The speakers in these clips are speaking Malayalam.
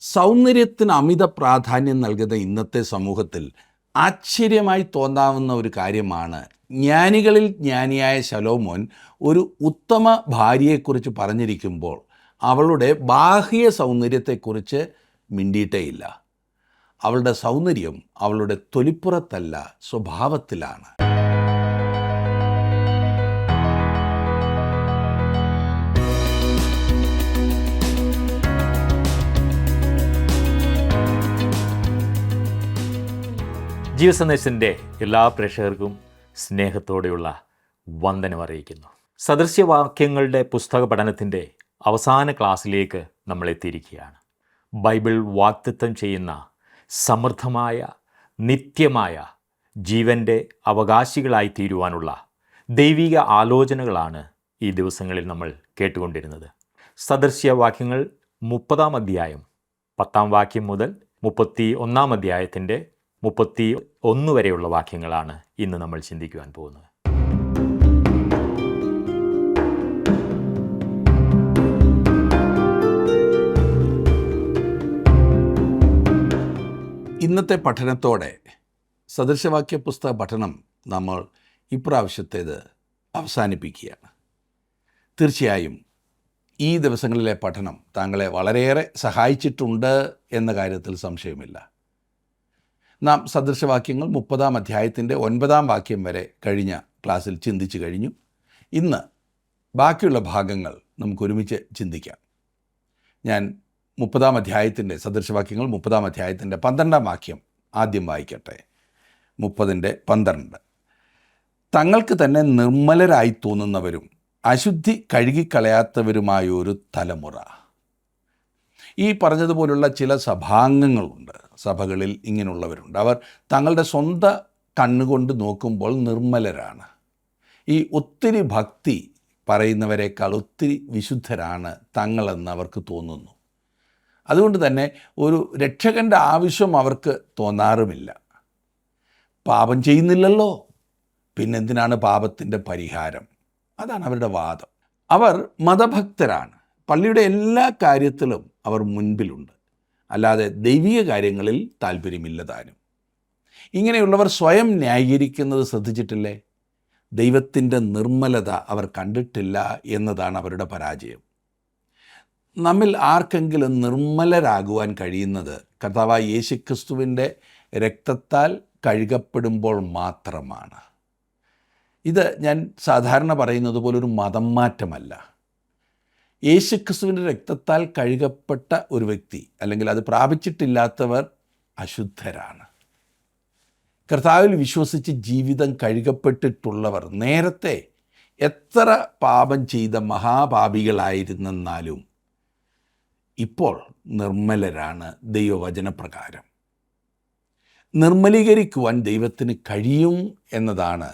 സൗന്ദര്യത്തിന് അമിത പ്രാധാന്യം നൽകുന്ന ഇന്നത്തെ സമൂഹത്തിൽ ആശ്ചര്യമായി തോന്നാവുന്ന ഒരു കാര്യമാണ് ജ്ഞാനികളിൽ ജ്ഞാനിയായ ശലോമോൻ ഒരു ഉത്തമ ഭാര്യയെക്കുറിച്ച് പറഞ്ഞിരിക്കുമ്പോൾ അവളുടെ ബാഹ്യ സൗന്ദര്യത്തെക്കുറിച്ച് മിണ്ടിയിട്ടേയില്ല. അവളുടെ സൗന്ദര്യം അവളുടെ തൊലിപ്പുറത്തല്ല, സ്വഭാവത്തിലാണ്. ജീവസന്ദേശത്തിൻ്റെ എല്ലാ പ്രേക്ഷകർക്കും സ്നേഹത്തോടെയുള്ള വന്ദനം അറിയിക്കുന്നു. സദൃശ്യവാക്യങ്ങളുടെ പുസ്തക പഠനത്തിൻ്റെ അവസാന ക്ലാസ്സിലേക്ക് നമ്മൾ എത്തിയിരിക്കുകയാണ്. ബൈബിൾ വാഗ്ദത്തം ചെയ്യുന്ന സമൃദ്ധമായ നിത്യമായ ജീവൻ്റെ അവകാശികളായി തീരുവാനുള്ള ദൈവിക ആലോചനകളാണ് ഈ ദിവസങ്ങളിൽ നമ്മൾ കേട്ടുകൊണ്ടിരുന്നത്. സദൃശ്യവാക്യങ്ങൾ 30-ാം അധ്യായം 10-ാം വാക്യം മുതൽ 31-ാം അധ്യായത്തിൻ്റെ 31 വരെയുള്ള വാക്യങ്ങളാണ് ഇന്ന് നമ്മൾ ചിന്തിക്കുവാൻ പോകുന്നത്. ഇന്നത്തെ പഠനത്തോടെ സദൃശവാക്യ പുസ്തക പഠനം നമ്മൾ ഇപ്രാവശ്യത്തേത് അവസാനിപ്പിക്കുകയാണ്. തീർച്ചയായും ഈ ദിവസങ്ങളിലെ പഠനം താങ്കളെ വളരെയേറെ സഹായിച്ചിട്ടുണ്ട് എന്ന കാര്യത്തിൽ സംശയമില്ല. നാം സദൃശവാക്യങ്ങൾ 30-ാം അധ്യായത്തിൻ്റെ 9-ാം വാക്യം വരെ കഴിഞ്ഞ ക്ലാസ്സിൽ ചിന്തിച്ചു കഴിഞ്ഞു. ഇന്ന് ബാക്കിയുള്ള ഭാഗങ്ങൾ നമുക്കൊരുമിച്ച് ചിന്തിക്കാം. ഞാൻ 30-ാം അധ്യായത്തിൻ്റെ സദൃശവാക്യങ്ങൾ 30-ാം അധ്യായത്തിൻ്റെ 12-ാം വാക്യം ആദ്യം വായിക്കട്ടെ. 30:12. തങ്ങൾക്ക് തന്നെ നിർമ്മലരായി തോന്നുന്നവരും അശുദ്ധി കഴുകിക്കളയാത്തവരുമായൊരു തലമുറ. ഈ പറഞ്ഞതുപോലുള്ള ചില സഭാംഗങ്ങളുണ്ട്, സഭകളിൽ ഇങ്ങനെയുള്ളവരുണ്ട്. അവർ തങ്ങളുടെ സ്വന്തം കണ്ണുകൊണ്ട് നോക്കുമ്പോൾ നിർമ്മലരാണ്. ഈ ഒത്തിരി ഭക്തി പറയുന്നവരെക്കാൾ ഒത്തിരി വിശുദ്ധരാണ് തങ്ങളെന്ന് അവർക്ക് തോന്നുന്നു. അതുകൊണ്ട് തന്നെ ഒരു രക്ഷകൻ്റെ ആവശ്യം അവർക്ക് തോന്നാറുമില്ല. പാപം ചെയ്യുന്നില്ലല്ലോ, പിന്നെന്തിനാണ് പാപത്തിൻ്റെ പരിഹാരം? അതാണ് അവരുടെ വാദം. അവർ മതഭക്തരാണ്. പള്ളിയുടെ എല്ലാ കാര്യത്തിലും അവർ മുൻപിലുണ്ട്, അല്ലാതെ ദൈവിക കാര്യങ്ങളിൽ താല്പര്യമില്ല താനും. ഇങ്ങനെയുള്ളവർ സ്വയം ന്യായീകരിക്കുന്നത് ശ്രദ്ധിച്ചിട്ടില്ലേ? ദൈവത്തിൻ്റെ നിർമ്മലത അവർ കണ്ടിട്ടില്ല എന്നതാണ് അവരുടെ പരാജയം. നമ്മിൽ ആർക്കെങ്കിലും നിർമ്മലരാകുവാൻ കഴിയുന്നത് കർത്താവായ യേശുക്രിസ്തുവിൻ്റെ രക്തത്താൽ കഴുകപ്പെടുമ്പോൾ മാത്രമാണ്. ഇത് ഞാൻ സാധാരണ പറയുന്നത് പോലൊരു മതം മാറ്റമല്ല. യേശുക്രിസ്തുവിൻ്റെ രക്തത്താൽ കഴുകപ്പെട്ട ഒരു വ്യക്തി, അല്ലെങ്കിൽ അത് പ്രാപിച്ചിട്ടില്ലാത്തവർ അശുദ്ധരാണ്. കർത്താവിൽ വിശ്വസിച്ച് ജീവിതം കഴുകപ്പെട്ടിട്ടുള്ളവർ നേരത്തെ എത്ര പാപം ചെയ്ത മഹാപാപികളായിരുന്നെന്നാലും ഇപ്പോൾ നിർമ്മലരാണ് ദൈവവചനപ്രകാരം. നിർമ്മലീകരിക്കുവാൻ ദൈവത്തിന് കഴിയും എന്നതാണ്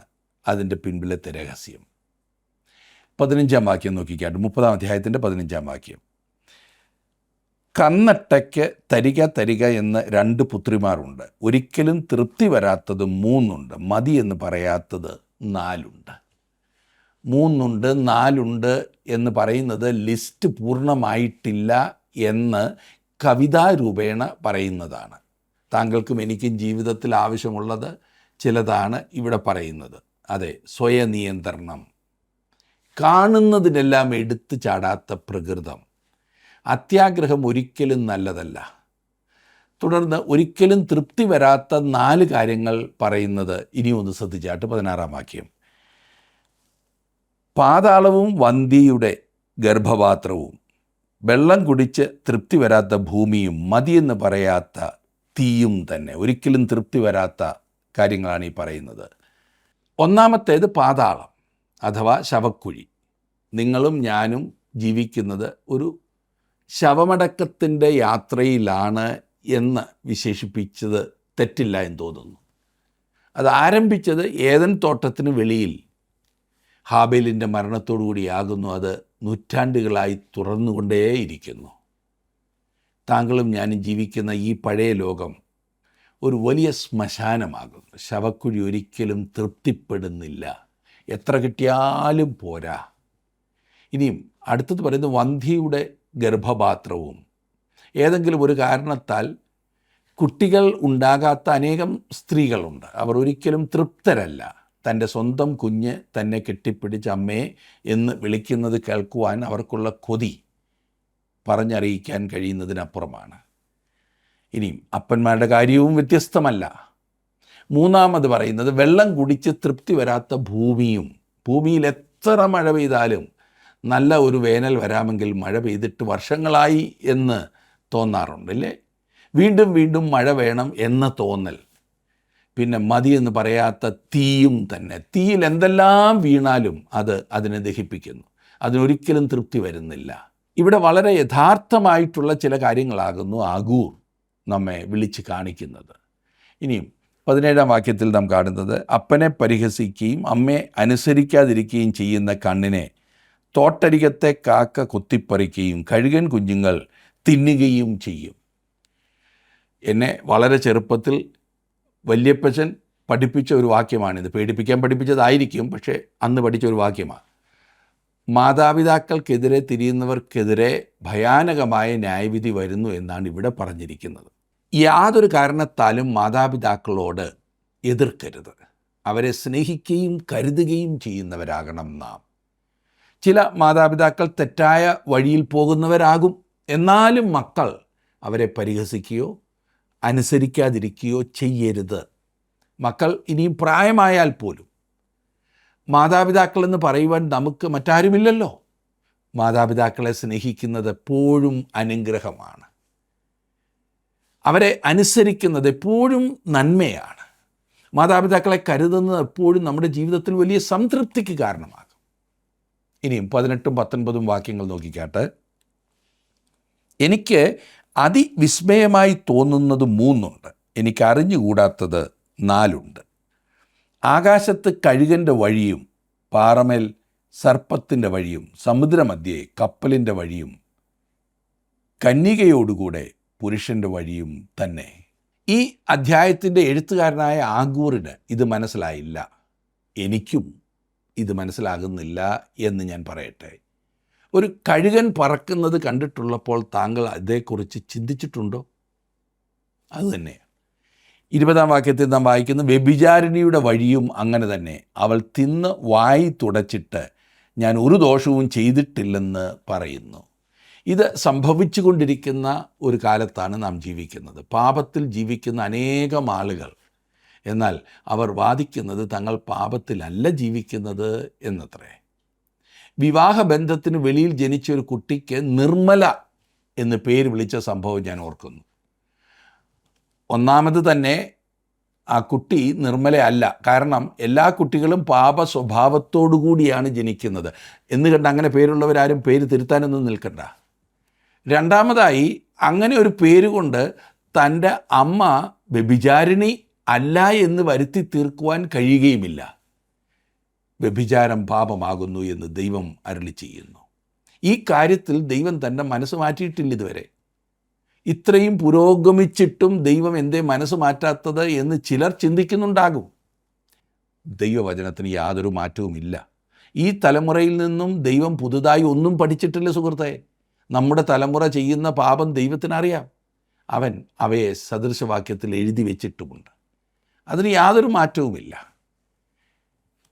അതിൻ്റെ പിൻപിലത്തെ രഹസ്യം. 15-ാം വാക്യം നോക്കിക്കാട്ട്. 30-ാം അധ്യായത്തിൻ്റെ 15-ാം വാക്യം. കന്നട്ടയ്ക്ക് തരിക എന്ന് 2 പുത്രിമാരുണ്ട്, ഒരിക്കലും തൃപ്തി വരാത്തത് 3 ഉണ്ട്, മതി എന്ന് പറയാത്തത് 4 ഉണ്ട്. 3 ഉണ്ട്, 4 ഉണ്ട് എന്ന് പറയുന്നത് ലിസ്റ്റ് പൂർണ്ണമായിട്ടില്ല എന്ന് കവിതാരൂപേണ പറയുന്നതാണ്. താങ്കൾക്കും എനിക്കും ജീവിതത്തിൽ ആവശ്യമുള്ളത് ചിലതാണ് ഇവിടെ പറയുന്നത്. അതെ, സ്വയനിയന്ത്രണം, കാണുന്നതിനെല്ലാം എടുത്തു ചാടാത്ത പ്രകൃതം, അത്യാഗ്രഹം ഒരിക്കലും നല്ലതല്ല. തുടർന്ന് ഒരിക്കലും തൃപ്തി വരാത്ത 4 കാര്യങ്ങൾ പറയുന്നത് ഇനിയൊന്ന് ശ്രദ്ധിച്ചാട്ട്. 16-ാം വാക്യം. പാതാളവും വന്ധ്യയുടെ ഗർഭപാത്രവും, വെള്ളം കുടിച്ച് തൃപ്തി വരാത്ത ഭൂമിയും, മതിയെന്ന് പറയാത്ത തീയും തന്നെ. ഒരിക്കലും തൃപ്തി വരാത്ത കാര്യങ്ങളാണ് ഈ പറയുന്നത്. ഒന്നാമത്തേത് പാതാളം അഥവാ ശവക്കുഴി. നിങ്ങളും ഞാനും ജീവിക്കുന്നത് ഒരു ശവമടക്കത്തിൻ്റെ യാത്രയിലാണ് എന്ന് വിശേഷിപ്പിച്ചത് തെറ്റില്ല എന്ന് തോന്നുന്നു. അത് ആരംഭിച്ചത് ഏദൻ തോട്ടത്തിന് വെളിയിൽ ഹാബേലിൻ്റെ മരണത്തോടുകൂടിയാകുന്നു. അത് നൂറ്റാണ്ടുകളായി തുറന്നുകൊണ്ടേയിരിക്കുന്നു. താങ്കളും ഞാനും ജീവിക്കുന്ന ഈ പഴയ ലോകം ഒരു വലിയ ശ്മശാനമാകുന്നു. ശവക്കുഴി ഒരിക്കലും തൃപ്തിപ്പെടുന്നില്ല, എത്ര കിട്ടിയാലും പോരാ. ഇനിയും അടുത്തത് പറയുന്നത് വന്ധ്യയുടെ ഗർഭപാത്രവും. ഏതെങ്കിലും ഒരു കാരണത്താൽ കുട്ടികൾ ഉണ്ടാകാത്ത അനേകം സ്ത്രീകളുണ്ട്. അവർ ഒരിക്കലും തൃപ്തരല്ല. തൻ്റെ സ്വന്തം കുഞ്ഞ് തന്നെ കെട്ടിപ്പിടിച്ച് അമ്മേ എന്ന് വിളിക്കുന്നത് കേൾക്കുവാൻ അവർക്കുള്ള കൊതി പറഞ്ഞറിയിക്കാൻ കഴിയുന്നതിനപ്പുറമാണ്. ഇനിയും അപ്പന്മാരുടെ കാര്യവും വ്യത്യസ്തമല്ല. മൂന്നാമത് പറയുന്നത് വെള്ളം കുടിച്ച് തൃപ്തി വരാത്ത ഭൂമിയും. ഭൂമിയിൽ എത്ര മഴ പെയ്താലും നല്ല ഒരു വേനൽ വരാമെങ്കിൽ മഴ പെയ്തിട്ട് വർഷങ്ങളായി എന്ന് തോന്നാറുണ്ടല്ലേ? വീണ്ടും വീണ്ടും മഴ വേണം എന്ന തോന്നൽ. പിന്നെ മതി എന്ന് പറയാത്ത തീയും തന്നെ. തീയിൽ എന്തെല്ലാം വീണാലും അത് അതിനെ ദഹിപ്പിക്കുന്നു. അതിനൊരിക്കലും തൃപ്തി വരുന്നില്ല. ഇവിടെ വളരെ യഥാർത്ഥമായിട്ടുള്ള ചില കാര്യങ്ങളാകുന്നു ആഗൂർ നമ്മെ വിളിച്ച് കാണിക്കുന്നത്. ഇനിയും 17-ാം വാക്യത്തിൽ നാം കാണുന്നത്, അപ്പനെ പരിഹസിക്കുകയും അമ്മയെ അനുസരിക്കാതിരിക്കുകയും ചെയ്യുന്ന കണ്ണിനെ തോട്ടരികത്തെ കാക്ക കുത്തിപ്പറിക്കുകയും കഴുകൻ കുഞ്ഞുങ്ങൾ തിന്നുകയും ചെയ്യും. എന്നെ വളരെ ചെറുപ്പത്തിൽ വല്യപ്പച്ചൻ പഠിപ്പിച്ച ഒരു വാക്യമാണിത്. പേടിപ്പിക്കാൻ പഠിപ്പിച്ചതായിരിക്കും, പക്ഷേ അന്ന് പഠിച്ച ഒരു വാക്യമാണ്. മാതാപിതാക്കൾക്കെതിരെ തിരിയുന്നവർക്കെതിരെ ഭയാനകമായ ന്യായവിധി വരുന്നു എന്നാണ് ഇവിടെ പറഞ്ഞിരിക്കുന്നത്. യാതൊരു കാരണത്താലും മാതാപിതാക്കളോട് എതിർക്കരുത്. അവരെ സ്നേഹിക്കുകയും കരുതുകയും ചെയ്യുന്നവരാകണം നാം. ചില മാതാപിതാക്കൾ തെറ്റായ വഴിയിൽ പോകുന്നവരാകും. എന്നാലും മക്കൾ അവരെ പരിഹസിക്കുകയോ അനുസരിക്കാതിരിക്കുകയോ ചെയ്യരുത്. മക്കൾ ഇനിയും പ്രായമായാൽ പോലും മാതാപിതാക്കളെന്ന് പറയുവാൻ നമുക്ക് മറ്റാരുമില്ലല്ലോ. മാതാപിതാക്കളെ സ്നേഹിക്കുന്നത് എപ്പോഴും അനുഗ്രഹമാണ്. അവരെ അനുസരിക്കുന്നത് എപ്പോഴും നന്മയാണ്. മാതാപിതാക്കളെ കരുതുന്നത് എപ്പോഴും നമ്മുടെ ജീവിതത്തിൽ വലിയ സംതൃപ്തിക്ക് കാരണമാകും. ഇനിയും 18ഉം 19ഉം വാക്യങ്ങൾ നോക്കിക്കാട്ടെ. എനിക്ക് അതിവിസ്മയമായി തോന്നുന്നത് 3 ഉണ്ട്, എനിക്ക് അറിഞ്ഞുകൂടാത്തത് 4 ഉണ്ട്. ആകാശത്ത് കഴുകൻ്റെ വഴിയും പാറമേൽ സർപ്പത്തിൻ്റെ വഴിയും സമുദ്രമധ്യേ കപ്പലിൻ്റെ വഴിയും കന്യകയോടുകൂടെ പുരുഷൻ്റെ വഴിയും തന്നെ. ഈ അധ്യായത്തിൻ്റെ എഴുത്തുകാരനായ ആഗൂറിന് ഇത് മനസ്സിലായില്ല. എനിക്കും ഇത് മനസ്സിലാകുന്നില്ല എന്ന് ഞാൻ പറയട്ടെ. ഒരു കഴുകൻ പറക്കുന്നത് കണ്ടിട്ടുള്ളപ്പോൾ താങ്കൾ അതേക്കുറിച്ച് ചിന്തിച്ചിട്ടുണ്ടോ? അതുതന്നെ 20-ാം വാക്യത്തിൽ നാം വായിക്കുന്നു, വ്യഭിചാരിണിയുടെ വഴിയും അങ്ങനെ തന്നെ. അവൾ തിന്ന് വായി തുടച്ചിട്ട് ഞാൻ ഒരു ദോഷവും ചെയ്തിട്ടില്ലെന്ന് പറയുന്നു. ഇത് സംഭവിച്ചു കൊണ്ടിരിക്കുന്ന ഒരു കാലത്താണ് നാം ജീവിക്കുന്നത്. പാപത്തിൽ ജീവിക്കുന്ന അനേകം ആളുകൾ, എന്നാൽ അവർ വാദിക്കുന്നത് തങ്ങൾ പാപത്തിലല്ല ജീവിക്കുന്നത് എന്നത്രേ. വിവാഹബന്ധത്തിന് വെളിയിൽ ജനിച്ച ഒരു കുട്ടിക്ക് നിർമ്മല എന്ന് പേര് വിളിച്ച സംഭവം ഞാൻ ഓർക്കുന്നു. ഒന്നാമത് തന്നെ ആ കുട്ടി നിർമ്മലയല്ല. കാരണം എല്ലാ കുട്ടികളും പാപ സ്വഭാവത്തോടു കൂടിയാണ് ജനിക്കുന്നത് എന്ന് കണ്ട് അങ്ങനെ പേരുള്ളവരാരും പേര് തിരുത്താനൊന്നും നിൽക്കണ്ട. രണ്ടാമതായി, അങ്ങനെ ഒരു പേരുകൊണ്ട് തൻ്റെ അമ്മ വ്യഭിചാരിണി അല്ല എന്ന് വരുത്തി തീർക്കുവാൻ കഴിയുകയുമില്ല. വ്യഭിചാരം പാപമാകുന്നു എന്ന് ദൈവം അരുളി ചെയ്യുന്നു. ഈ കാര്യത്തിൽ ദൈവം തൻ്റെ മനസ്സ് മാറ്റിയിട്ടില്ല ഇതുവരെ. ഇത്രയും പുരോഗമിച്ചിട്ടും ദൈവം എന്തേ മനസ്സ് മാറ്റാത്തത് എന്ന് ചിലർ ചിന്തിക്കുന്നുണ്ടാകും. ദൈവവചനത്തിന് യാതൊരു മാറ്റവുമില്ല. ഈ തലമുറയിൽ നിന്നും ദൈവം പുതുതായി ഒന്നും പഠിച്ചിട്ടില്ല സുഹൃത്തേ. നമ്മുടെ തലമുറ ചെയ്യുന്ന പാപം ദൈവത്തിനറിയാം. അവൻ അവയെ സദൃശവാക്യത്തിൽ എഴുതി വെച്ചിട്ടുമുണ്ട്. അതിന് യാതൊരു മാറ്റവുമില്ല.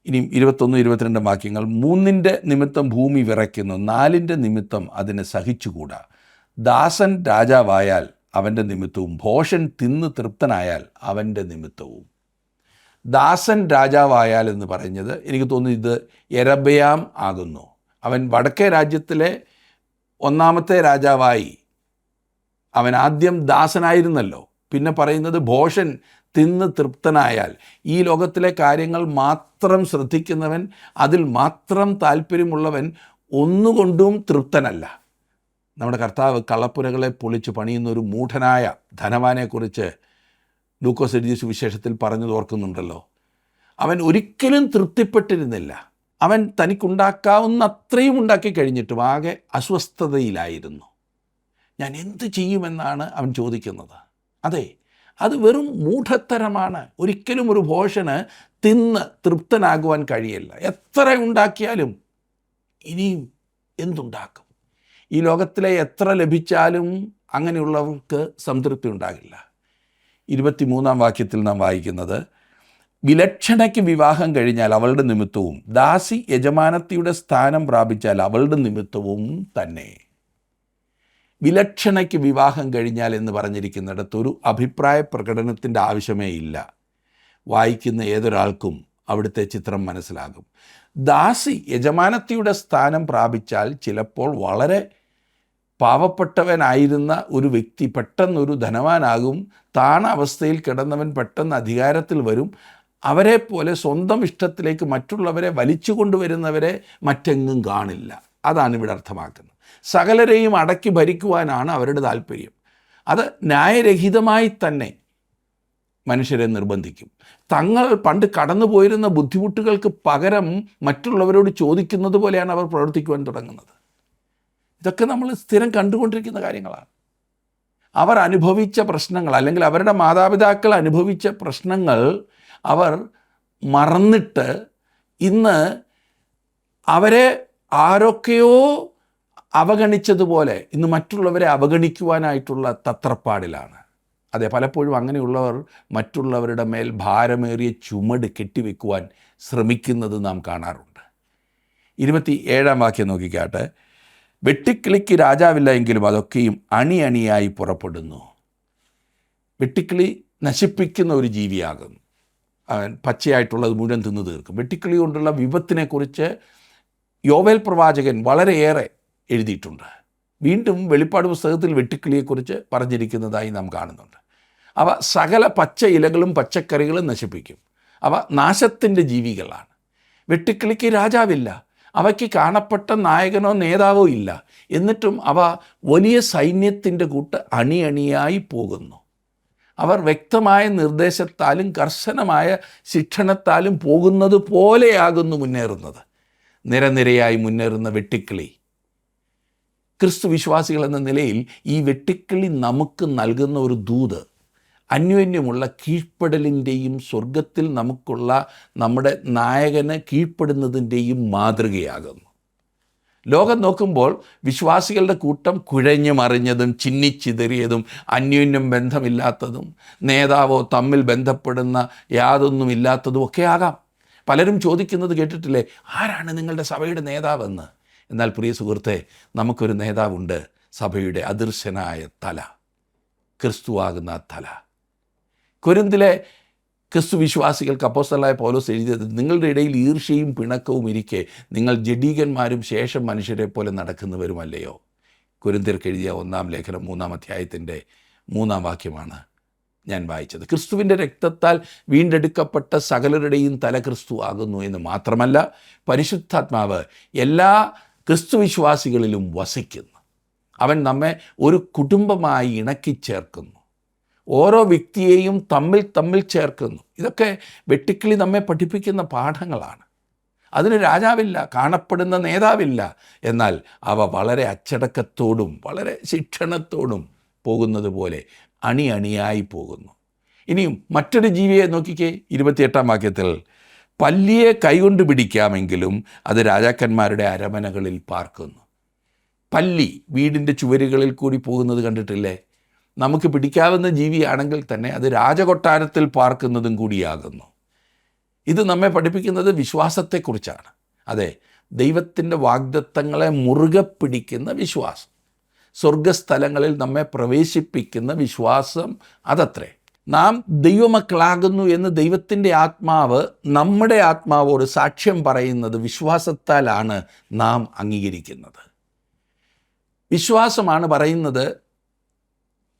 ഇനിയും 21, 22 വാക്യങ്ങൾ. 3 നിമിത്തം ഭൂമി വിറയ്ക്കുന്നു, 4 നിമിത്തം അതിനെ സഹിച്ചുകൂടാ. ദാസൻ രാജാവായാൽ അവൻ്റെ നിമിത്തവും ഭോഷൻ തിന്ന് തൃപ്തനായാൽ അവൻ്റെ നിമിത്തവും. ദാസൻ രാജാവായാൽ എന്ന് പറഞ്ഞത് എനിക്ക് തോന്നുന്നു ഇത് യെരബയാം ആകുന്നു. അവൻ വടക്കേ രാജ്യത്തിലെ 1ാമത്തെ രാജാവായി. അവൻ ആദ്യം ദാസനായിരുന്നല്ലോ. പിന്നെ പറയുന്നത് ഭോഷൻ തിന്ന് തൃപ്തനായാൽ. ഈ ലോകത്തിലെ കാര്യങ്ങൾ മാത്രം ശ്രദ്ധിക്കുന്നവൻ, അതിൽ മാത്രം താല്പര്യമുള്ളവൻ ഒന്നുകൊണ്ടും തൃപ്തനല്ല. നമ്മുടെ കർത്താവ് കളപ്പുരകളെ പൊളിച്ച് പണിയുന്ന ഒരു മൂഢനായ ധനവാനെക്കുറിച്ച് ലൂക്കോസ് എഴുതിയ സുവിശേഷത്തിൽ പറഞ്ഞത് ഓർക്കുന്നുണ്ടല്ലോ. അവൻ ഒരിക്കലും തൃപ്തിപ്പെട്ടിരുന്നില്ല. അവൻ തനിക്കുണ്ടാക്കാവുന്ന അത്രയും ഉണ്ടാക്കി കഴിഞ്ഞിട്ടും ആകെ അസ്വസ്ഥതയിലായിരുന്നു. ഞാൻ എന്ത് ചെയ്യുമെന്നാണ് അവൻ ചോദിക്കുന്നത്. അതെ, അത് വെറും മൂഢത്തരമാണ്. ഒരിക്കലും ഒരു ഭോഷന് തിന്ന് തൃപ്തനാകുവാൻ കഴിയില്ല. എത്ര ഉണ്ടാക്കിയാലും ഇനിയും എന്തുണ്ടാക്കും? ഈ ലോകത്തിലെ എത്ര ലഭിച്ചാലും അങ്ങനെയുള്ളവർക്ക് സംതൃപ്തി ഉണ്ടാകില്ല. 23-ാം വാക്യത്തിൽ നാം വായിക്കുന്നത്, വിലക്ഷണയ്ക്ക് വിവാഹം കഴിഞ്ഞാൽ അവളുടെ നിമിത്തവും ദാസി യജമാനത്തിയുടെ സ്ഥാനം പ്രാപിച്ചാൽ അവളുടെ നിമിത്തവും തന്നെ. വിലക്ഷണയ്ക്ക് വിവാഹം കഴിഞ്ഞാൽ എന്ന് പറഞ്ഞിരിക്കുന്നിടത്ത് ഒരു അഭിപ്രായ പ്രകടനത്തിൻ്റെ ആവശ്യമേ ഇല്ല. വായിക്കുന്ന ഏതൊരാൾക്കും അവിടുത്തെ ചിത്രം മനസ്സിലാകും. ദാസി യജമാനത്തിയുടെ സ്ഥാനം പ്രാപിച്ചാൽ ചിലപ്പോൾ വളരെ പാവപ്പെട്ടവനായിരുന്ന ഒരു വ്യക്തി പെട്ടെന്നൊരു ധനവാനാകും. താണ അവസ്ഥയിൽ കിടന്നവൻ പെട്ടെന്ന് അധികാരത്തിൽ വരും. അവരെ പോലെ സ്വന്തം ഇഷ്ടത്തിലേക്ക് മറ്റുള്ളവരെ വലിച്ചു കൊണ്ടുവരുന്നവരെ മറ്റെങ്ങും കാണില്ല. അതാണ് ഇവിടെ അർത്ഥമാക്കുന്നത്. സകലരെയും അടക്കി ഭരിക്കുവാനാണ് അവരുടെ താല്പര്യം. അത് ന്യായരഹിതമായി തന്നെ മനുഷ്യരെ നിർബന്ധിക്കും. തങ്ങൾ പണ്ട് കടന്നു പോയിരുന്ന ബുദ്ധിമുട്ടുകൾക്ക് പകരം മറ്റുള്ളവരോട് ചോദിക്കുന്നത് പോലെയാണ് അവർ പ്രവർത്തിക്കുവാൻ തുടങ്ങുന്നത്. ഇതൊക്കെ നമ്മൾ സ്ഥിരം കണ്ടുകൊണ്ടിരിക്കുന്ന കാര്യങ്ങളാണ്. അവർ അനുഭവിച്ച പ്രശ്നങ്ങൾ, അല്ലെങ്കിൽ അവരുടെ മാതാപിതാക്കൾ അനുഭവിച്ച പ്രശ്നങ്ങൾ അവർ മറന്നിട്ട് ഇന്ന് അവരെ ആരൊക്കെയോ അവഗണിച്ചതുപോലെ ഇന്ന് മറ്റുള്ളവരെ അവഗണിക്കുവാനായിട്ടുള്ള തത്രപ്പാടിലാണ്. അതെ, പലപ്പോഴും അങ്ങനെയുള്ളവർ മറ്റുള്ളവരുടെ മേൽ ഭാരമേറിയ ചുമട് കെട്ടിവെക്കുവാൻ ശ്രമിക്കുന്നത് നാം കാണാറുണ്ട്. 27-ാം വാക്യം നോക്കിക്കാട്ടെ. വെട്ടിക്കിളിക്ക് രാജാവില്ല എങ്കിലും അതൊക്കെയും അണിയണിയായി പുറപ്പെടുന്നു. വെട്ടിക്കിളി നശിപ്പിക്കുന്ന ഒരു ജീവിയാകുന്നു. അവൻ പച്ചയായിട്ടുള്ളത് മുഴുവൻ തിന്നു തീർക്കും. വെട്ടിക്കിളി കൊണ്ടുള്ള വിപത്തിനെക്കുറിച്ച് യോവേൽ പ്രവാചകൻ വളരെയേറെ എഴുതിയിട്ടുണ്ട്. വീണ്ടും വെളിപ്പാട് പുസ്തകത്തിൽ വെട്ടിക്കിളിയെക്കുറിച്ച് പറഞ്ഞിരിക്കുന്നതായി നാം കാണുന്നുണ്ട്. അവ സകല പച്ച ഇലകളും പച്ചക്കറികളും നശിപ്പിക്കും. അവ നാശത്തിൻ്റെ ജീവികളാണ്. വെട്ടിക്കിളിക്ക് രാജാവില്ല, അവയ്ക്ക് കാണപ്പെട്ട നായകനോ നേതാവോ ഇല്ല. എന്നിട്ടും അവ വലിയ സൈന്യത്തിൻ്റെ കൂട്ട് അണിയണിയായി പോകുന്നു. അവർ വ്യക്തമായ നിർദ്ദേശത്താലും കർശനമായ ശിക്ഷണത്താലും പോകുന്നത് പോലെയാകുന്നു മുന്നേറുന്നത്. നിരനിരയായി മുന്നേറുന്ന വെട്ടിക്കിളി. ക്രിസ്തു വിശ്വാസികൾ എന്ന നിലയിൽ ഈ വെട്ടിക്കിളി നമുക്ക് നൽകുന്ന ഒരു ദൂത് അന്യോന്യമുള്ള കീഴ്പ്പെടലിൻ്റെയും സ്വർഗത്തിൽ നമുക്കുള്ള നമ്മുടെ നായകന് കീഴ്പ്പെടുന്നതിൻ്റെയും മാതൃകയാകുന്നു. ലോകം നോക്കുമ്പോൾ വിശ്വാസികളുടെ കൂട്ടം കുഴഞ്ഞു മറിഞ്ഞതും ചിന്നിച്ചിതറിയതും അന്യോന്യം ബന്ധമില്ലാത്തതും നേതാവോ തമ്മിൽ ബന്ധപ്പെടുന്ന യാതൊന്നുമില്ലാത്തതും ഒക്കെ ആകാം. പലരും ചോദിക്കുന്നത് കേട്ടിട്ടില്ലേ, ആരാണ് നിങ്ങളുടെ സഭയുടെ നേതാവെന്ന്? എന്നാൽ പ്രിയ സുഹൃത്തെ, നമുക്കൊരു നേതാവുണ്ട്, സഭയുടെ അദൃശ്യനായ തല, ക്രിസ്തുവാകുന്ന തല. കൊരിന്തിലെ ക്രിസ്തു വിശ്വാസികൾക്ക് അപ്പോസ്തലനായ പൗലോസ് എഴുതിയത്, നിങ്ങളുടെ ഇടയിൽ ഈർഷ്യയും പിണക്കവും ഇരിക്കെ നിങ്ങൾ ജഡീകന്മാരും ശേഷം മനുഷ്യരെ പോലെ നടക്കുന്നവരുമല്ലയോ. കൊരിന്ത്യർക്ക് എഴുതിയ 1-ാം ലേഖനം 3-ാം അധ്യായത്തിൻ്റെ 3-ാം വാക്യമാണ് ഞാൻ വായിച്ചത്. ക്രിസ്തുവിൻ്റെ രക്തത്താൽ വീണ്ടെടുക്കപ്പെട്ട സകലരുടെയും തല ക്രിസ്തു ആകുന്നു എന്ന് മാത്രമല്ല, പരിശുദ്ധാത്മാവ് എല്ലാ ക്രിസ്തു വിശ്വാസികളിലും വസിക്കുന്നു. അവൻ നമ്മെ ഒരു കുടുംബമായി ഇണക്കിച്ചേർക്കുന്നു. ഓരോ വ്യക്തിയെയും തമ്മിൽ ചേർക്കുന്നു. ഇതൊക്കെ വെട്ടിക്കിളി നമ്മെ പഠിപ്പിക്കുന്ന പാഠങ്ങളാണ്. അതിന് രാജാവില്ല, കാണപ്പെടുന്ന നേതാവില്ല. എന്നാൽ അവ വളരെ അച്ചടക്കത്തോടും വളരെ ശിക്ഷണത്തോടും പോകുന്നത് പോലെ അണിയണിയായി പോകുന്നു. ഇനിയും മറ്റൊരു ജീവിയെ നോക്കിക്കേ. 28-ാം വാക്യത്തിൽ, പല്ലിയെ കൈകൊണ്ട് പിടിക്കാമെങ്കിലും അത് രാജാക്കന്മാരുടെ അരമനകളിൽ പാർക്കുന്നു. പല്ലി വീടിൻ്റെ ചുവരുകളിൽ കൂടി പോകുന്നത് കണ്ടിട്ടില്ലേ? നമുക്ക് പിടിക്കാവുന്ന ജീവിയാണെങ്കിൽ തന്നെ അത് രാജകൊട്ടാരത്തിൽ പാർക്കുന്നതും കൂടിയാകുന്നു. ഇത് നമ്മെ പഠിപ്പിക്കുന്നത് വിശ്വാസത്തെക്കുറിച്ചാണ്. അതെ, ദൈവത്തിൻ്റെ വാഗ്ദത്തങ്ങളെ മുറുകെ പിടിക്കുന്ന വിശ്വാസം, സ്വർഗസ്ഥലങ്ങളിൽ നമ്മെ പ്രവേശിപ്പിക്കുന്ന വിശ്വാസം, അതത്രേ. നാം ദൈവമക്കളാകുന്നു എന്ന് ദൈവത്തിൻ്റെ ആത്മാവ് നമ്മുടെ ആത്മാവോട് സാക്ഷ്യം പറയുന്നത് വിശ്വാസത്താലാണ് നാം അംഗീകരിക്കുന്നത്. വിശ്വാസമാണ് പറയുന്നത്.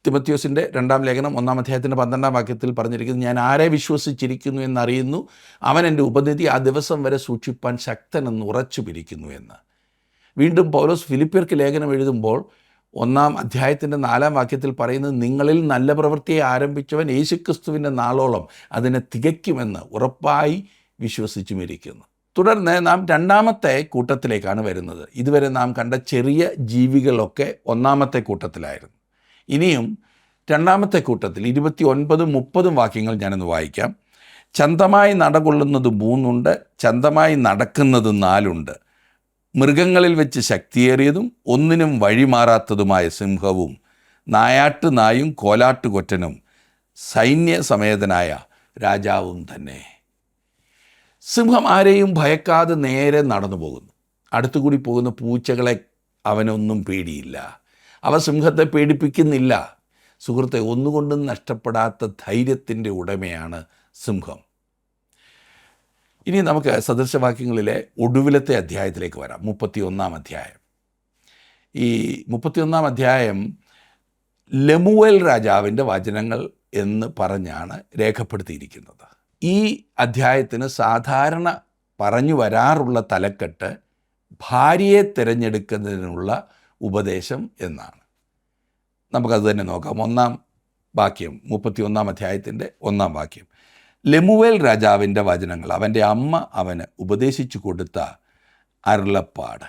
തിമോഥെയോസിൻ്റെ 2-ാം ലേഖനം 1-ാം അധ്യായത്തിൻ്റെ 12-ാം വാക്യത്തിൽ പറഞ്ഞിരിക്കുന്നത്, ഞാൻ ആരെ വിശ്വസിച്ചിരിക്കുന്നു എന്നറിയുന്നു, അവൻ എൻ്റെ ഉപനിധി ആ ദിവസം വരെ സൂക്ഷിപ്പാൻ ശക്തനെന്ന് ഉറച്ചു പിരിക്കുന്നു എന്ന്. വീണ്ടും പൗലോസ് ഫിലിപ്പിയർക്ക് ലേഖനം എഴുതുമ്പോൾ 1-ാം അധ്യായത്തിൻ്റെ 4-ാം വാക്യത്തിൽ പറയുന്നത്, നിങ്ങളിൽ നല്ല പ്രവൃത്തിയെ ആരംഭിച്ചവൻ യേശുക്രിസ്തുവിൻ്റെ നാളോളം അതിനെ തികയ്ക്കുമെന്ന് ഉറപ്പായി വിശ്വസിച്ചുമിരിക്കുന്നു. തുടർന്ന് നാം 2-ാമത്തെ കൂട്ടത്തിലേക്കാണ് വരുന്നത്. ഇതുവരെ നാം കണ്ട ചെറിയ ജീവികളൊക്കെ 1-ാമത്തെ കൂട്ടത്തിലായിരുന്നു. ഇനിയും 2-ാമത്തെ കൂട്ടത്തിൽ 29-ഉം 30-ഉം വാക്യങ്ങൾ ഞാനൊന്ന് വായിക്കാം. ചന്തമായി നടകൊള്ളുന്നത് 3 ചന്തമായി നടക്കുന്നത് 4 മൃഗങ്ങളിൽ വെച്ച് ശക്തിയേറിയതും ഒന്നിനും വഴിമാറാത്തതുമായ സിംഹവും നായാട്ട് നായും കോലാട്ടുകൊറ്റനും സൈന്യസമേതനായ രാജാവും തന്നെ. സിംഹം ആരെയും ഭയക്കാതെ നേരെ നടന്നു പോകുന്നു. അടുത്തുകൂടി പോകുന്ന പൂച്ചകളെ അവനൊന്നും പേടിയില്ല. അവ സിംഹത്തെ പേടിപ്പിക്കുന്നില്ല. സുഹൃത്തെ, ഒന്നുകൊണ്ടും നഷ്ടപ്പെടാത്ത ധൈര്യത്തിൻ്റെ ഉടമയാണ് സിംഹം. ഇനി നമുക്ക് സദൃശവാക്യങ്ങളിലെ ഒടുവിലത്തെ അധ്യായത്തിലേക്ക് വരാം. 31-ാം അധ്യായം. ഈ 31-ാം അധ്യായം ലെമുവേൽ രാജാവിൻ്റെ വചനങ്ങൾ എന്ന് പറഞ്ഞാണ് രേഖപ്പെടുത്തിയിരിക്കുന്നത്. ഈ അധ്യായത്തിന് സാധാരണ പറഞ്ഞു വരാറുള്ള തലക്കെട്ട് ഭാര്യയെ തിരഞ്ഞെടുക്കുന്നതിനുള്ള ഉപദേശം എന്നാണ്. നമുക്കത് തന്നെ നോക്കാം. 1-ാം വാക്യം, 31-ാം അധ്യായത്തിൻ്റെ 1-ാം വാക്യം. ലെമുവേൽ രാജാവിൻ്റെ വചനങ്ങൾ, അവൻ്റെ അമ്മ അവന് ഉപദേശിച്ചു കൊടുത്ത അരുളപ്പാട്.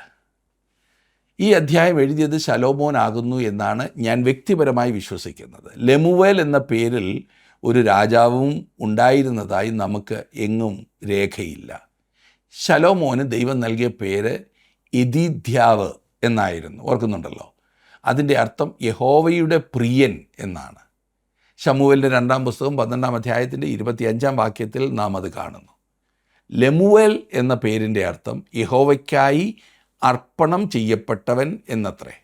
ഈ അധ്യായം എഴുതിയത് ശലോമോൻ ആകുന്നു എന്നാണ് ഞാൻ വ്യക്തിപരമായി വിശ്വസിക്കുന്നത്. ലെമുവേൽ എന്ന പേരിൽ ഒരു രാജാവും ഉണ്ടായിരുന്നതായി നമുക്ക് എങ്ങും രേഖയില്ല. ശലോമോന് ദൈവം നൽകിയ പേര് യെദീദ്യാവ് എന്നായിരുന്നു. ഓർക്കുന്നുണ്ടല്ലോ? അതിൻ്റെ അർത്ഥം യഹോവയുടെ പ്രിയൻ എന്നാണ്. ശമൂവേലിൻ്റെ 2-ാം പുസ്തകം 12-ാം അധ്യായത്തിൻ്റെ 25-ാം വാക്യത്തിൽ നാം അത് കാണുന്നു. ലെമുവേൽ എന്ന പേരിൻ്റെ അർത്ഥം യഹോവയ്ക്കായി അർപ്പണം ചെയ്യപ്പെട്ടവൻ എന്നത്രേ.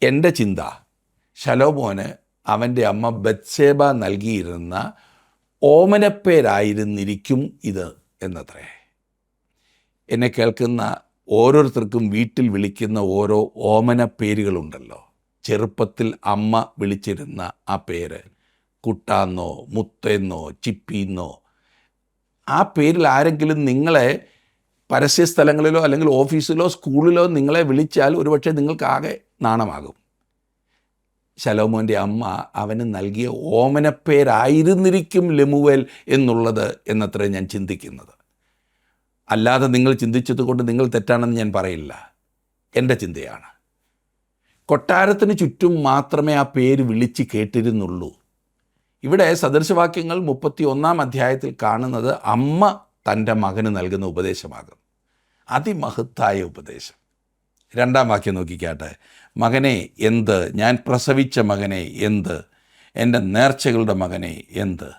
എൻ്റെ ചിന്ത, ശലോമോന് അവൻ്റെ അമ്മ ബത്ശേബ നൽകിയിരുന്ന ഓമനപ്പേരായിരുന്നിരിക്കും ഇത് എന്നത്രേ. എന്നെ കേൾക്കുന്ന ഓരോരുത്തർക്കും വീട്ടിൽ വിളിക്കുന്ന ഓരോ ഓമന പേരുകളുണ്ടല്ലോ. ചെറുപ്പത്തിൽ അമ്മ വിളിച്ചിരുന്ന ആ പേര്, കുട്ടാന്നോ മുത്തെന്നോ ചിപ്പിന്നോ, ആ പേരിൽ ആരെങ്കിലും നിങ്ങളെ പരസ്യ സ്ഥലങ്ങളിലോ അല്ലെങ്കിൽ ഓഫീസിലോ സ്കൂളിലോ നിങ്ങളെ വിളിച്ചാൽ ഒരുപക്ഷെ നിങ്ങൾക്കാകെ നാണമാകും. ശലോമോൻ്റെ അമ്മ അവന് നൽകിയ ഓമനപ്പേരായിരുന്നിരിക്കും ലെമുവേൽ എന്നുള്ളത് എന്നത്രേ ഞാൻ ചിന്തിക്കുന്നത്. അല്ലാതെ നിങ്ങൾ ചിന്തിച്ചത് കൊണ്ട് നിങ്ങൾ തെറ്റാണെന്ന് ഞാൻ പറയില്ല. എൻ്റെ ചിന്തയാണ്. കൊട്ടാരത്തിന് ചുറ്റും മാത്രമേ ആ പേര് വിളിച്ച് കേട്ടിരുന്നുള്ളൂ. ഇവിടെ സദൃശവാക്യങ്ങൾ 31-ാം അധ്യായത്തിൽ കാണുന്നത് അമ്മ തൻ്റെ മകന് നൽകുന്ന ഉപദേശമാകും. അതിമഹത്തായ ഉപദേശം. 2-ാം വാക്യം നോക്കിക്കാട്ടെ. മകനെ എന്ത്, ഞാൻ പ്രസവിച്ച മകനെ എന്ത്, എൻ്റെ നേർച്ചകളുടെ മകനെ എന്ത്.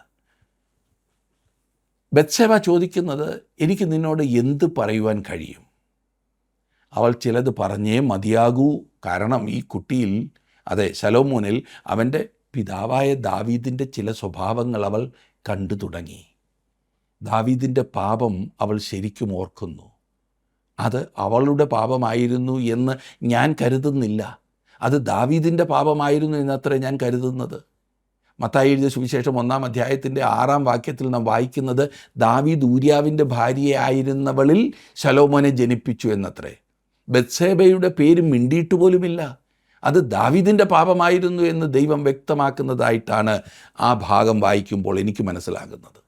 ബത്ശേബ ചോദിക്കുന്നത്, എനിക്ക് നിന്നോട് എന്ത് പറയുവാൻ കഴിയും? അവൾ ചിലത് പറഞ്ഞേ മതിയാകൂ. കാരണം ഈ കുട്ടിയിൽ, അതെ ശലോമോനിൽ, അവൻ്റെ പിതാവായ ദാവീദിൻ്റെ ചില സ്വഭാവങ്ങൾ അവൾ കണ്ടു തുടങ്ങി. ദാവീദിൻ്റെ പാപം അവൾ ശരിക്കും ഓർക്കുന്നു. അത് അവളുടെ പാപമായിരുന്നു എന്ന് ഞാൻ കരുതുന്നില്ല. അത് ദാവീദിൻ്റെ പാപമായിരുന്നു എന്നത്രേ ഞാൻ കരുതുന്നത്. മത്തായി എഴുതിയ സുവിശേഷം 1-ാം അധ്യായത്തിൻ്റെ 6-ാം വാക്യത്തിൽ നാം വായിക്കുന്നത്, ദാവീദ് ഊര്യാവിൻ്റെ ഭാര്യയായിരുന്നവളിൽ ശലോമോനെ ജനിപ്പിച്ചു എന്നത്രേ. ബത്ശേബയുടെ പേര് മിണ്ടിയിട്ട് പോലുമില്ല. അത് ദാവീദിൻ്റെ പാപമായിരുന്നു എന്ന് ദൈവം വ്യക്തമാക്കുന്നതായിട്ടാണ് ആ ഭാഗം വായിക്കുമ്പോൾ എനിക്ക് മനസ്സിലാകുന്നത്.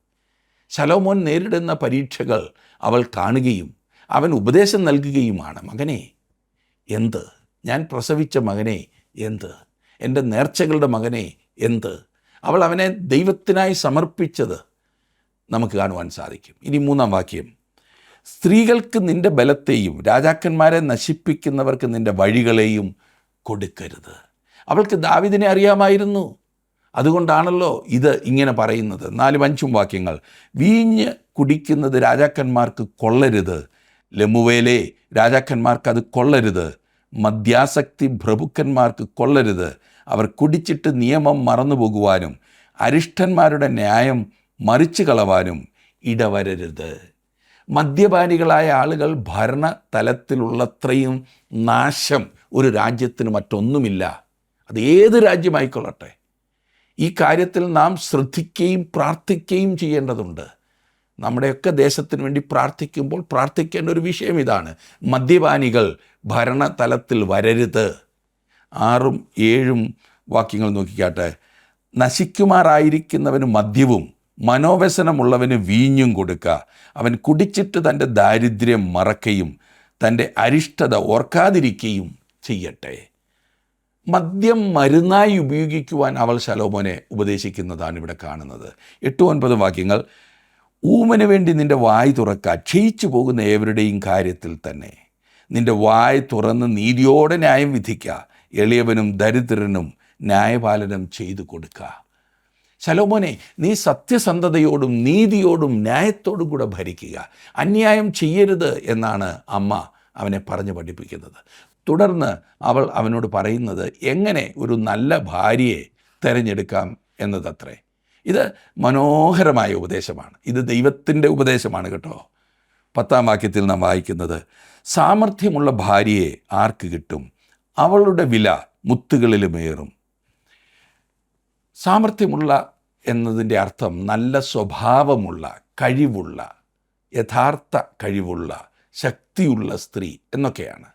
ശലോമോൻ നേരിടുന്ന പരീക്ഷകൾ അവൾ കാണുകയും അവൻ ഉപദേശം നൽകുകയുമാണ്. മകനെ എന്ത്, ഞാൻ പ്രസവിച്ച മകനെ എന്ത്, എൻ്റെ നേർച്ചകളുടെ മകനെ എന്ത്. അവൾ അവനെ ദൈവത്തിനായി സമർപ്പിച്ചത് നമുക്ക് കാണുവാൻ സാധിക്കും. ഇനി 3-ാം വാക്യം. സ്ത്രീകൾക്ക് നിൻ്റെ ബലത്തെയും രാജാക്കന്മാരെ നശിപ്പിക്കുന്നവർക്ക് നിൻ്റെ വഴികളെയും കൊടുക്കരുത്. അവൾക്ക് ദാവീദിനെ അറിയാമായിരുന്നു. അതുകൊണ്ടാണല്ലോ ഇത് ഇങ്ങനെ പറയുന്നത്. 4-5 വാക്യങ്ങൾ. വീഞ്ഞ് കുടിക്കുന്നത് രാജാക്കന്മാർക്ക് കൊള്ളരുത്. ലെമുവേലേ, രാജാക്കന്മാർക്ക് അത് കൊള്ളരുത്. മദ്യാസക്തി പ്രഭുക്കന്മാർക്ക് കൊള്ളരുത്. അവർ കുടിച്ചിട്ട് നിയമം മറന്നുപോകുവാനും അരിഷ്ടന്മാരുടെ ന്യായം മറിച്ചു കളവാനും ഇടവരരുത്. മദ്യപാനികളായ ആളുകൾ ഭരണതലത്തിലുള്ളത്രയും നാശം ഒരു രാജ്യത്തിന് മറ്റൊന്നുമില്ല. അത് ഏത് രാജ്യമായിക്കൊള്ളട്ടെ. ഈ കാര്യത്തിൽ നാം ശ്രദ്ധിക്കുകയും പ്രാർത്ഥിക്കുകയും ചെയ്യേണ്ടതുണ്ട്. നമ്മുടെയൊക്കെ ദേശത്തിന് വേണ്ടി പ്രാർത്ഥിക്കുമ്പോൾ പ്രാർത്ഥിക്കേണ്ട ഒരു വിഷയം ഇതാണ്: മദ്യപാനികൾ ഭരണതലത്തിൽ വരരുത്. 6ഉം 7ഉം വാക്യങ്ങൾ നോക്കിക്കാട്ടെ. നശിക്കുമാറായിരിക്കുന്നവന് മദ്യവും മനോവ്യസനമുള്ളവന് വീഞ്ഞും കൊടുക്കുക. അവൻ കുടിച്ചിട്ട് തൻ്റെ ദാരിദ്ര്യം മറക്കുകയും തൻ്റെ അരിഷ്ടത ഓർക്കാതിരിക്കുകയും ചെയ്യട്ടെ. മദ്യം മരുന്നായി ഉപയോഗിക്കുവാൻ അവൾ ശലോമോനെ ഉപദേശിക്കുന്നതാണ് ഇവിടെ കാണുന്നത്. 8-9 വാക്യങ്ങൾ. ഊമന് വേണ്ടി നിൻ്റെ വായ് തുറക്കുക, ക്ഷയിച്ചു പോകുന്ന ഏവരുടെയും കാര്യത്തിൽ തന്നെ. നിൻ്റെ വായ് തുറന്ന് നീതിയോടെ ന്യായം വിധിക്കുക. എളിയവനും ദരിദ്രനും ന്യായപാലനം ചെയ്തു കൊടുക്കുക. ശലോമോനെ, നീ സത്യസന്ധതയോടും നീതിയോടും ന്യായത്തോടും കൂടെ ഭരിക്കുക, അന്യായം ചെയ്യരുത് എന്നാണ് അമ്മ അവനെ പറഞ്ഞു പഠിപ്പിക്കുന്നത്. തുടർന്ന് അവൾ അവനോട് പറയുന്നത് എങ്ങനെ ഒരു നല്ല ഭാര്യയെ തിരഞ്ഞെടുക്കാം എന്നതത്രേ. ഇത് മനോഹരമായ ഉപദേശമാണ്. ഇത് ദൈവത്തിൻ്റെ ഉപദേശമാണ് കേട്ടോ. 10-ാം വാക്യത്തിൽ നാം വായിക്കുന്നത്, സാമർഥ്യമുള്ള ഭാര്യയെ ആർക്ക് കിട്ടും? അവളുടെ വില മുത്തുകളിലുമേറും. സാമർഥ്യമുള്ള എന്നതിൻ്റെ അർത്ഥം നല്ല സ്വഭാവമുള്ള, കഴിവുള്ള, യഥാർത്ഥ കഴിവുള്ള, ശക്തിയുള്ള സ്ത്രീ എന്നൊക്കെയാണ്.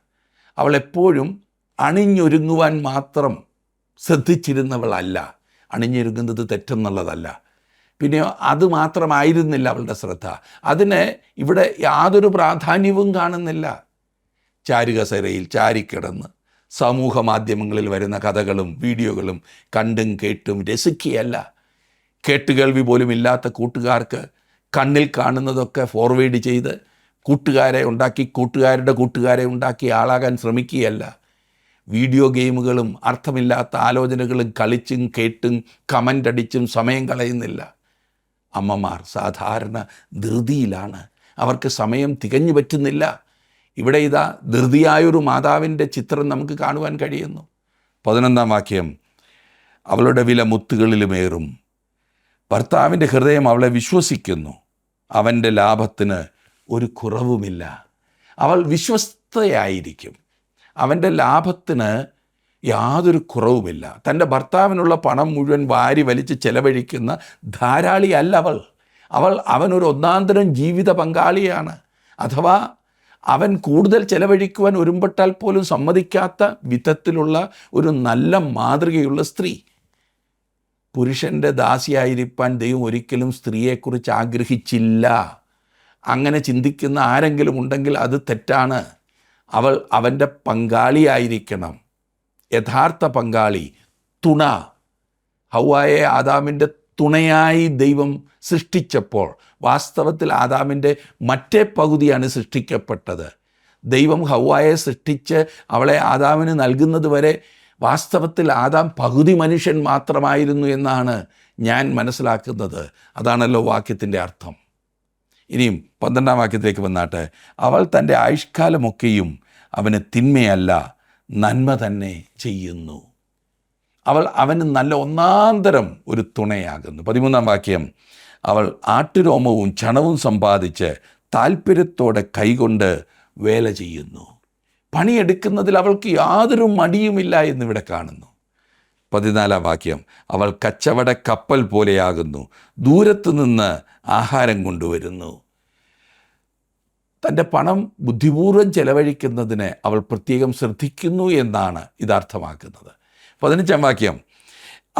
അവൾ എപ്പോഴും അണിഞ്ഞൊരുങ്ങുവാൻ മാത്രം ശ്രദ്ധിച്ചിരുന്നവളല്ല. അണിഞ്ഞൊരുങ്ങുന്നത് തെറ്റെന്നുള്ളതല്ല. പിന്നെ അത് മാത്രമായിരുന്നില്ല അവളുടെ ശ്രദ്ധ. അതിന് ഇവിടെ യാതൊരു പ്രാധാന്യവും കാണുന്നില്ല. ചാരുകസേരയിൽ ചാരിക്കിടന്ന് സമൂഹ മാധ്യമങ്ങളിൽ വരുന്ന കഥകളും വീഡിയോകളും കണ്ടും കേട്ടും രസിക്കുകയല്ല. കേട്ടുകേൾവി പോലും ഇല്ലാത്ത കൂട്ടുകാർക്ക് കണ്ണിൽ കാണുന്നതൊക്കെ ഫോർവേഡ് ചെയ്ത് കൂട്ടുകാരെ ഉണ്ടാക്കി, കൂട്ടുകാരുടെ കൂട്ടുകാരെ ഉണ്ടാക്കി ആളാകാൻ ശ്രമിക്കുകയല്ല. വീഡിയോ ഗെയിമുകളും അർത്ഥമില്ലാത്ത ആലോചനകളും കളിച്ചും കേട്ടും കമൻ്റ് അടിച്ചും സമയം കളയുന്നില്ല. അമ്മമാർ സാധാരണ ധൃതിയിലാണ്, അവർക്ക് സമയം തികഞ്ഞു പറ്റുന്നില്ല. ഇവിടെ ഇതാ ധൃതിയായൊരു മാതാവിൻ്റെ ചിത്രം നമുക്ക് കാണുവാൻ കഴിയുന്നു. 11-ാം വാക്യം, അവളുടെ വില മുത്തുകളിലുമേറും. ഭർത്താവിൻ്റെ ഹൃദയം അവളെ വിശ്വസിക്കുന്നു, അവൻ്റെ ലാഭത്തിന് ഒരു കുറവുമില്ല. അവൾ വിശ്വസ്തയായിരിക്കും, അവൻ്റെ ലാഭത്തിന് യാതൊരു കുറവുമില്ല. തൻ്റെ ഭർത്താവിനുള്ള പണം മുഴുവൻ വാരി വലിച്ച് ചെലവഴിക്കുന്ന ധാരാളിയല്ല അവൾ. അവനൊരു ഒന്നാന്തരം ജീവിത പങ്കാളിയാണ്. അഥവാ അവൻ കൂടുതൽ ചെലവഴിക്കുവാൻ ഒരുമ്പെട്ടാൽ പോലും സമ്മതിക്കാത്ത വിധത്തിലുള്ള ഒരു നല്ല മാതൃകയുള്ള സ്ത്രീ. പുരുഷൻ്റെ ദാസിയായിരിക്കാൻ ദൈവം ഒരിക്കലും സ്ത്രീയെക്കുറിച്ച് ആഗ്രഹിച്ചില്ല. അങ്ങനെ ചിന്തിക്കുന്ന ആരെങ്കിലും ഉണ്ടെങ്കിൽ അത് തെറ്റാണ്. അവൾ അവൻ്റെ പങ്കാളിയായിരിക്കണം, യഥാർത്ഥ പങ്കാളി, തുണ. ഹവ്വായെ ആദാമിൻ്റെ തുണയായി ദൈവം സൃഷ്ടിച്ചപ്പോൾ വാസ്തവത്തിൽ ആദാമിൻ്റെ മറ്റേ പകുതിയാണ് സൃഷ്ടിക്കപ്പെട്ടത്. ദൈവം ഹവ്വായെ സൃഷ്ടിച്ച് അവളെ ആദാമിന് നൽകുന്നത് വരെ വാസ്തവത്തിൽ ആദാം പകുതി മനുഷ്യൻ മാത്രമായിരുന്നു എന്നാണ് ഞാൻ മനസ്സിലാക്കുന്നത്. അതാണല്ലോ വാക്യത്തിൻ്റെ അർത്ഥം. ഇനിയും 12-ാം വാക്യത്തിലേക്ക് വന്നാട്ടെ, അവൾ തൻ്റെ ആയുഷ്കാലമൊക്കെയും അവന് തിന്മയല്ല നന്മ തന്നെ ചെയ്യുന്നു. അവൾ അവന് നല്ല ഒന്നാന്തരം ഒരു തുണയാകുന്നു. 13-ാം വാക്യം, അവൾ ആട്ടുരോമവും ചണവും സമ്പാദിച്ച് താല്പര്യത്തോടെ കൈകൊണ്ട് വേല ചെയ്യുന്നു. പണിയെടുക്കുന്നതിൽ അവൾക്ക് യാതൊരു മടിയുമില്ല എന്നിവിടെ കാണുന്നു. 14-ാം വാക്യം, അവൾ കച്ചവട കപ്പൽ പോലെയാകുന്നു, ദൂരത്തു നിന്ന് ആഹാരം കൊണ്ടുവരുന്നു. തൻ്റെ പണം ബുദ്ധിപൂർവ്വം ചെലവഴിക്കുന്നതിന് അവൾ പ്രത്യേകം ശ്രദ്ധിക്കുന്നു എന്നാണ് ഇതർത്ഥമാക്കുന്നത്. 15-ാം വാക്യം,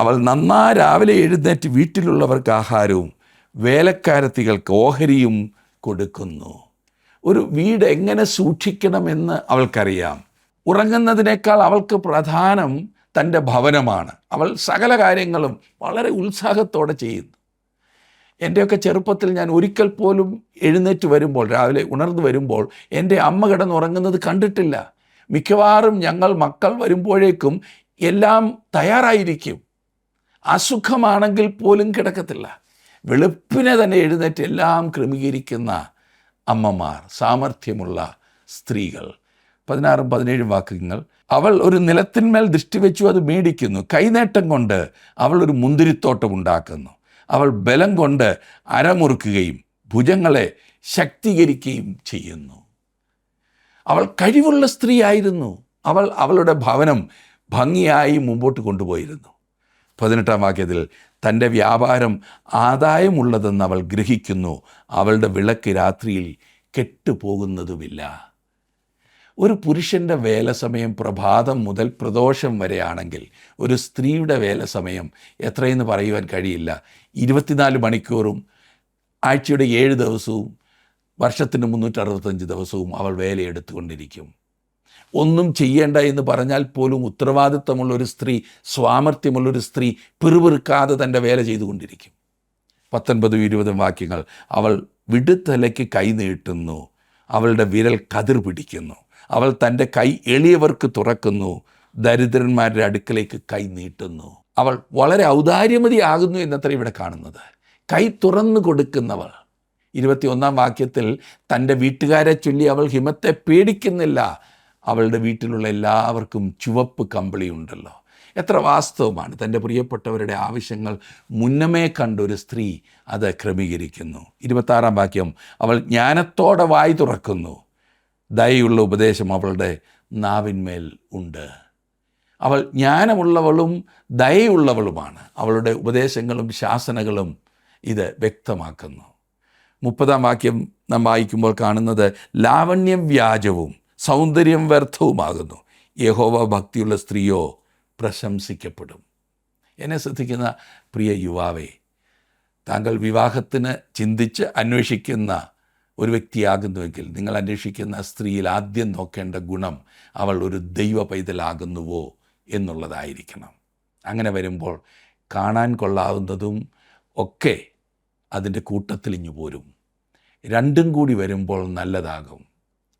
അവൾ രാവിലെ എഴുന്നേറ്റ് വീട്ടിലുള്ളവർക്ക് ആഹാരവും വേലക്കാരത്തികൾക്ക് ഓഹരിയും കൊടുക്കുന്നു. ഒരു വീട് എങ്ങനെ സൂക്ഷിക്കണമെന്ന് അവൾക്കറിയാം. ഉറങ്ങുന്നതിനേക്കാൾ അവൾക്ക് പ്രധാനം തൻ്റെ ഭവനമാണ്. അവൾ സകല കാര്യങ്ങളും വളരെ ഉത്സാഹത്തോടെ ചെയ്യുന്നു. എൻ്റെയൊക്കെ ചെറുപ്പത്തിൽ ഞാൻ ഒരിക്കൽ പോലും എഴുന്നേറ്റ് വരുമ്പോൾ, രാവിലെ ഉണർന്നു വരുമ്പോൾ എൻ്റെ അമ്മ കിടന്നുറങ്ങുന്നത് കണ്ടിട്ടില്ല. മിക്കവാറും ഞങ്ങൾ മക്കൾ വരുമ്പോഴേക്കും എല്ലാം തയ്യാറായിരിക്കും. അസുഖമാണെങ്കിൽ പോലും കിടക്കത്തില്ല. വെളുപ്പിനെ തന്നെ എഴുന്നേറ്റ് എല്ലാം ക്രമീകരിക്കുന്ന അമ്മമാർ, സാമർഥ്യമുള്ള സ്ത്രീകൾ. 16-ഉം 17-ഉം വാക്യങ്ങൾ, അവൾ ഒരു നിലത്തിന്മേൽ ദൃഷ്ടി വെച്ചു അത് മേടിക്കുന്നു. കൈനേട്ടം കൊണ്ട് അവൾ ഒരു മുന്തിരിത്തോട്ടം ഉണ്ടാക്കുന്നു. അവൾ ബലം കൊണ്ട് അരമുറുക്കുകയും ഭുജങ്ങളെ ശക്തീകരിക്കുകയും ചെയ്യുന്നു. അവൾ കഴിവുള്ള സ്ത്രീയായിരുന്നു. അവൾ അവളുടെ ഭവനം ഭംഗിയായി മുമ്പോട്ട് കൊണ്ടുപോയിരുന്നു. 18-ാം വാക്യത്തിൽ, തൻ്റെ വ്യാപാരം ആദായമുള്ളതെന്ന് അവൾ ഗ്രഹിക്കുന്നു, അവളുടെ വിളക്ക് രാത്രിയിൽ കെട്ടുപോകുന്നതുമില്ല. ഒരു പുരുഷൻ്റെ വേല സമയം പ്രഭാതം മുതൽ പ്രദോഷം വരെയാണെങ്കിൽ ഒരു സ്ത്രീയുടെ വേല സമയം എത്രയെന്ന് പറയുവാൻ കഴിയില്ല. 24 മണിക്കൂറും ആഴ്ചയുടെ 7 ദിവസവും വർഷത്തിന് 365 ദിവസവും അവൾ വേലയെടുത്തുകൊണ്ടിരിക്കും. ഒന്നും ചെയ്യേണ്ട എന്ന് പറഞ്ഞാൽ പോലും ഉത്തരവാദിത്തമുള്ളൊരു സ്ത്രീ, സ്വാമർത്ഥ്യമുള്ളൊരു സ്ത്രീ പിറുപിറുക്കാതെ തൻ്റെ വേല ചെയ്തുകൊണ്ടിരിക്കും. 19-ഉം 20-ഉം വാക്യങ്ങൾ, അവൾ വിടുതലയ്ക്ക് കൈ നീട്ടുന്നു, അവളുടെ വിരൽ കതിർ പിടിക്കുന്നു. അവൾ തൻ്റെ കൈ എളിയവർക്ക് തുറക്കുന്നു, ദരിദ്രന്മാരുടെ അടുക്കലേക്ക് കൈ നീട്ടുന്നു. അവൾ വളരെ ഔദാര്യമതിയാകുന്നു എന്നത്ര ഇവിടെ കാണുന്നത്. കൈ തുറന്നു കൊടുക്കുന്നവൾ. 21 വാക്യത്തിൽ തൻ്റെ വീട്ടുകാരെ ചൊല്ലി അവൾ ഹിമത്തെ പേടിക്കുന്നില്ല. അവളുടെ വീട്ടിലുള്ള എല്ലാവർക്കും ചുവപ്പ് കമ്പിളി ഉണ്ടല്ലോ. എത്ര വാസ്തവമാണ്. തൻ്റെ പ്രിയപ്പെട്ടവരുടെ ആവശ്യങ്ങൾ മുന്നമേ കണ്ടൊരു സ്ത്രീ അത് ക്രമീകരിക്കുന്നു. 26 വാക്യം, അവൾ ജ്ഞാനത്തോടെ വായി തുറക്കുന്നു, ദയയുള്ള ഉപദേശം അവളുടെ നാവിന്മേൽ ഉണ്ട്. അവൾ ജ്ഞാനമുള്ളവളും ദയയുള്ളവളുമാണ്. അവളുടെ ഉപദേശങ്ങളും ശാസനകളും ഇത് വ്യക്തമാക്കുന്നു. 30 വാക്യം നാം വായിക്കുമ്പോൾ കാണുന്നത്, ലാവണ്യം വ്യാജവും സൗന്ദര്യം വ്യർത്ഥവുമാകുന്നു, യഹോവ ഭക്തിയുള്ള സ്ത്രീയോ പ്രശംസിക്കപ്പെടും. എന്നെ ശ്രദ്ധിക്കുന്ന പ്രിയ യുവാവേ, താങ്കൾ വിവാഹത്തിന് ചിന്തിച്ച് അന്വേഷിക്കുന്ന ഒരു വ്യക്തിയാകുന്നുവെങ്കിൽ നിങ്ങൾ അന്വേഷിക്കുന്ന സ്ത്രീയിൽ ആദ്യം നോക്കേണ്ട ഗുണം അവൾ ഒരു ദൈവ പൈതലാകുന്നുവോ എന്നുള്ളതായിരിക്കണം. അങ്ങനെ വരുമ്പോൾ കാണാൻ കൊള്ളാവുന്നതും ഒക്കെ അതിൻ്റെ കൂട്ടത്തിലിഞ്ഞു പോരും. രണ്ടും കൂടി വരുമ്പോൾ നല്ലതാകും.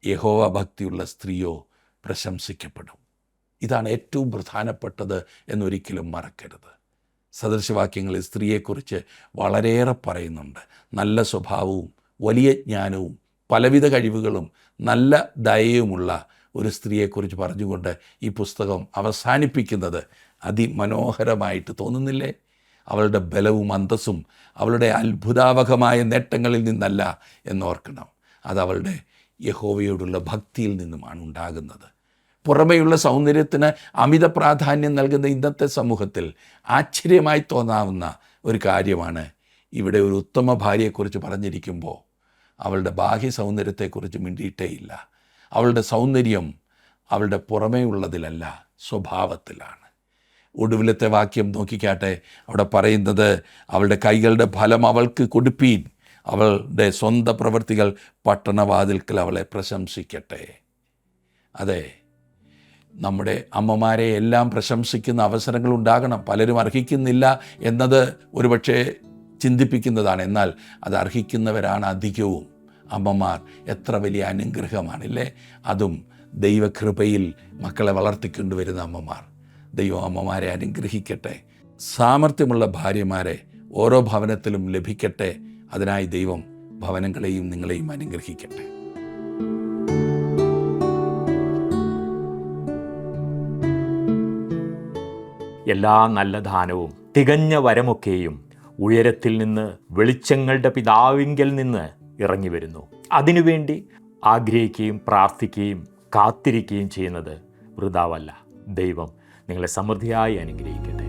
യഹോവ ഭക്തിയുള്ള സ്ത്രീയോ പ്രശംസിക്കപ്പെടും. ഇതാണ് ഏറ്റവും പ്രധാനപ്പെട്ടത് എന്നൊരിക്കലും മറക്കരുത്. സദൃശവാക്യങ്ങളിൽ സ്ത്രീയെക്കുറിച്ച് വളരെയേറെ പറയുന്നുണ്ട്. നല്ല സ്വഭാവവും വലിയ ജ്ഞാനവും പലവിധ കഴിവുകളും നല്ല ദയയുമുള്ള ഒരു സ്ത്രീയെക്കുറിച്ച് പറഞ്ഞുകൊണ്ട് ഈ പുസ്തകം അവസാനിപ്പിക്കുന്നത് അതിമനോഹരമായിട്ട് തോന്നുന്നില്ലേ? അവളുടെ ബലവും അന്തസ്സും അവളുടെ അത്ഭുതാവഹമായ നേട്ടങ്ങളിൽ നിന്നല്ല എന്നോർക്കണം. അത് അവളുടെ യഹോവയോടുള്ള ഭക്തിയിൽ നിന്നുമാണ് ഉണ്ടാകുന്നത്. പുറമേയുള്ള സൗന്ദര്യത്തിന് അമിത പ്രാധാന്യം നൽകുന്ന ഇന്നത്തെ സമൂഹത്തിൽ ആശ്ചര്യമായി തോന്നാവുന്ന ഒരു കാര്യമാണ് ഇവിടെ ഒരു ഉത്തമ ഭാര്യയെക്കുറിച്ച് പറഞ്ഞിരിക്കുമ്പോൾ അവളുടെ ബാഹ്യ സൗന്ദര്യത്തെക്കുറിച്ച് മിണ്ടിയിട്ടേയില്ല. അവളുടെ സൗന്ദര്യം അവളുടെ പുറമേ ഉള്ളതിലല്ല, സ്വഭാവത്തിലാണ്. ഒടുവിലത്തെ വാക്യം നോക്കിക്കാട്ടെ. അവിടെ പറയുന്നത്, അവളുടെ കൈകളുടെ ഫലം അവൾക്ക് കൊടുപ്പീൻ, അവളുടെ സ്വന്തം പ്രവൃത്തികൾ പട്ടണവാതിൽക്കൽ അവളെ പ്രശംസിക്കട്ടെ. അതെ, നമ്മുടെ അമ്മമാരെ എല്ലാം പ്രശംസിക്കുന്ന അവസരങ്ങൾ ഉണ്ടാകണം. പലരും അർഹിക്കുന്നില്ല എന്നത് ഒരുപക്ഷെ ചിന്തിപ്പിക്കുന്നതാണ്. എന്നാൽ അത് അർഹിക്കുന്നവരാണ് അധികവും. അമ്മമാർ എത്ര വലിയ അനുഗ്രഹമാണില്ലേ? അതും ദൈവകൃപയിൽ മക്കളെ വളർത്തിക്കൊണ്ടുവരുന്ന അമ്മമാർ. ദൈവം അമ്മമാരെ അനുഗ്രഹിക്കട്ടെ. സാമർഥ്യമുള്ള ഭാര്യമാരെ ഓരോ ഭവനത്തിലും ലഭിക്കട്ടെ. അതിനായി ദൈവം ഭവനങ്ങളെയും നിങ്ങളെയും അനുഗ്രഹിക്കട്ടെ. എല്ലാ നല്ല ദാനവും തികഞ്ഞ വരമൊക്കെയും ഉയരത്തിൽ നിന്ന് വെളിച്ചങ്ങളുടെ പിതാവിങ്കൽ നിന്ന് ഇറങ്ങി വരുന്നു. അതിനുവേണ്ടി ആഗ്രഹിക്കുകയും പ്രാർത്ഥിക്കുകയും കാത്തിരിക്കുകയും ചെയ്യുന്നത് വൃഥാവല്ല. ദൈവം നിങ്ങളെ സമൃദ്ധിയായി അനുഗ്രഹിക്കട്ടെ.